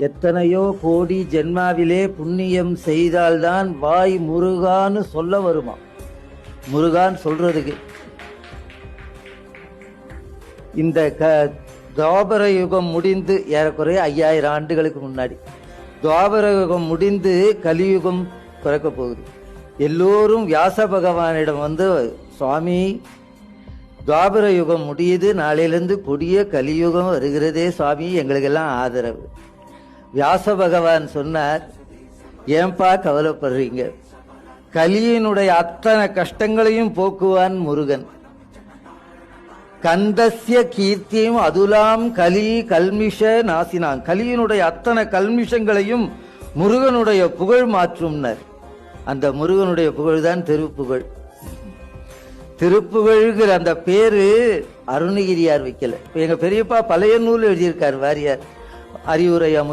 எத்தனையோ கோடி ஜென்மாவிலே புண்ணியம் செய்தால்தான் வாய் முருகான்னு சொல்ல வருமா. முருகான்னு சொல்றதுக்கு இந்த துவாபர யுகம் முடிந்து ஏறக்குறைய 5000 ஆண்டுகளுக்கு முன்னாடி துவாபர யுகம் முடிந்து கலியுகம் பிறக்க போகுது. எல்லோரும் வியாச பகவானிடம் வந்து, சுவாமி துவாபர யுகம் முடியுது, நாளையிலிருந்து கொடிய கலியுகம் வருகிறதே சுவாமி, எங்களுக்கெல்லாம் ஆதரவு. வியாச பகவான் சொன்னார், ஏன்பா கவலைப்படுறீங்க, கலியினுடைய அத்தனை கஷ்டங்களையும் போக்குவான் முருகன். கந்தஸ்ய கீர்த்தியும் அதுலாம் கலி கல்மிஷ நாசினான். கலியினுடைய அத்தனை கல்மிஷங்களையும் முருகனுடைய புகழ் மாற்றும்னர். அந்த முருகனுடைய புகழ் தான் திருப்புகழ். திருப்புகழ்கிற அந்த பேரு அருணகிரியார் வைக்கல. எங்க பெரியப்பா பழைய நூல் எழுதியிருக்கார் வாரியார், அறிவுரை அமுது.